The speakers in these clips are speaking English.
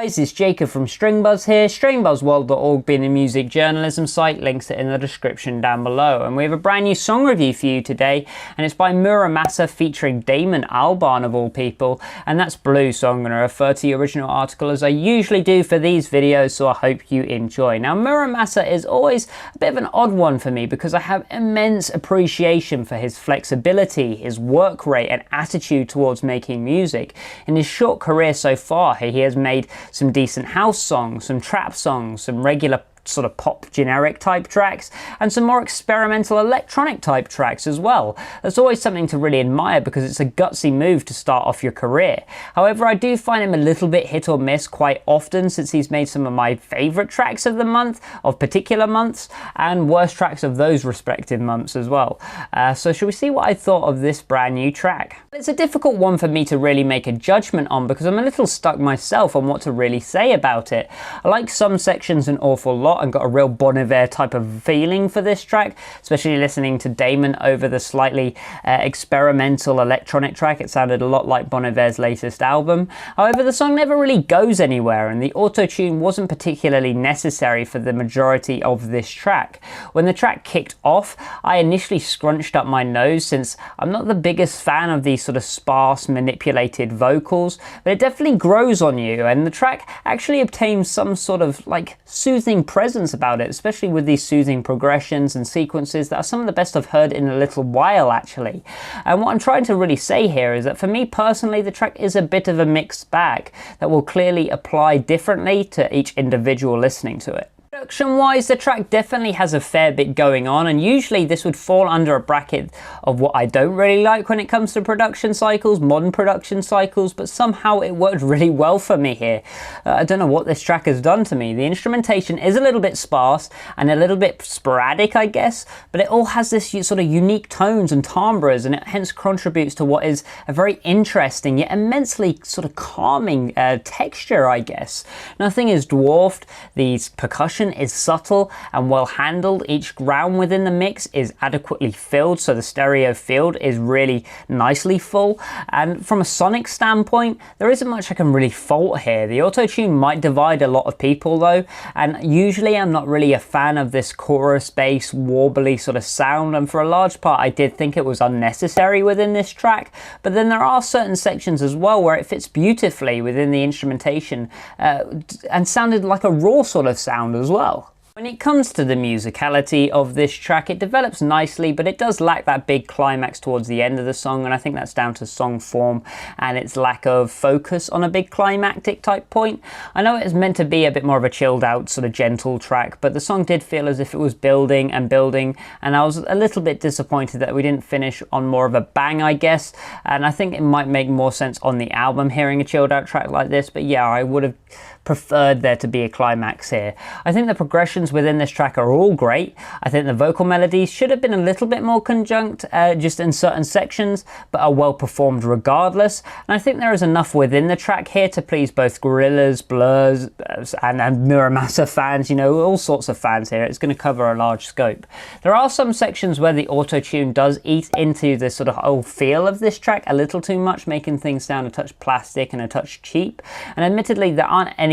Guys, it's Jacob from StringBuzz here, stringbuzzworld.org being a music journalism site, links it in the description down below. And we have a brand new song review for you today, and it's by Mura Masa featuring Damon Albarn of all people, and that's Blue, so I'm going to refer to the original article as I usually do for these videos, so I hope you enjoy. Now, Mura Masa is always a bit of an odd one for me because I have immense appreciation for his flexibility, his work rate and attitude towards making music. In his short career so far, he has made some decent house songs, some trap songs, some regular sort of pop generic type tracks, and some more experimental electronic type tracks as well. That's always something to really admire because it's a gutsy move to start off your career. However, I do find him a little bit hit or miss quite often, since he's made some of my favourite tracks of the month, of particular months, and worst tracks of those respective months as well. So shall we see what I thought of this brand new track? It's a difficult one for me to really make a judgment on because I'm a little stuck myself on what to really say about it. I like some sections an awful lot and got a real Bon Iver type of feeling for this track, especially listening to Damon over the slightly experimental electronic track. It sounded a lot like Bon Iver's latest album. However, the song never really goes anywhere, and the auto-tune wasn't particularly necessary for the majority of this track. When the track kicked off, I initially scrunched up my nose, since I'm not the biggest fan of these sort of sparse, manipulated vocals, but it definitely grows on you, and the track actually obtains some sort of like soothing presence about it, especially with these soothing progressions and sequences that are some of the best I've heard in a little while actually. And what I'm trying to really say here is that for me personally, the track is a bit of a mixed bag that will clearly apply differently to each individual listening to it. Production wise, the track definitely has a fair bit going on, and usually this would fall under a bracket of what I don't really like when it comes to production cycles, modern production cycles, but somehow it worked really well for me here. I don't know what this track has done to me. The instrumentation is a little bit sparse and a little bit sporadic, I guess, but it all has this sort of unique tones and timbres, and it hence contributes to what is a very interesting yet immensely sort of calming texture, I guess. Nothing is dwarfed, the percussion is subtle and well handled. Each ground within the mix is adequately filled, so the stereo field is really nicely full. And from a sonic standpoint, there isn't much I can really fault here. The auto-tune might divide a lot of people though, and usually I'm not really a fan of this chorus bass warbly sort of sound, and for a large part I did think it was unnecessary within this track. But then there are certain sections as well where it fits beautifully within the instrumentation and sounded like a raw sort of sound as well. When it comes to the musicality of this track, it develops nicely, but it does lack that big climax towards the end of the song, and I think that's down to song form and its lack of focus on a big climactic type point. I know it's meant to be a bit more of a chilled out sort of gentle track, but the song did feel as if it was building and building, and I was a little bit disappointed that we didn't finish on more of a bang, I guess, and I think it might make more sense on the album hearing a chilled out track like this, but yeah, I would have preferred there to be a climax here. I think the progressions within this track are all great. I think the vocal melodies should have been a little bit more conjunct just in certain sections, but are well performed regardless. And I think there is enough within the track here to please both Gorillaz, Blurs, and Mura Masa fans, you know, all sorts of fans here. It's going to cover a large scope. There are some sections where the auto-tune does eat into the sort of whole feel of this track a little too much, making things sound a touch plastic and a touch cheap. And admittedly, there aren't any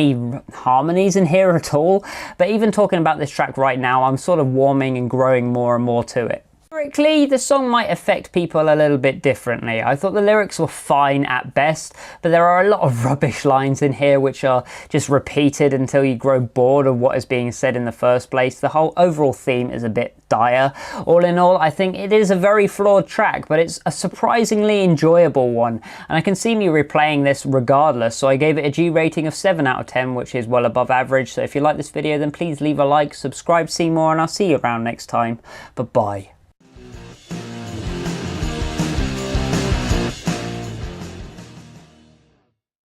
harmonies in here at all, but even talking about this track right now, I'm sort of warming and growing more and more to it. Lyrically, the song might affect people a little bit differently. I thought the lyrics were fine at best, but there are a lot of rubbish lines in here which are just repeated until you grow bored of what is being said in the first place. The whole overall theme is a bit dire. All in all, I think it is a very flawed track, but it's a surprisingly enjoyable one, and I can see me replaying this regardless, so I gave it a G rating of 7 out of 10, which is well above average. So if you like this video, then please leave a like, subscribe, see more, and I'll see you around next time. Bye-bye.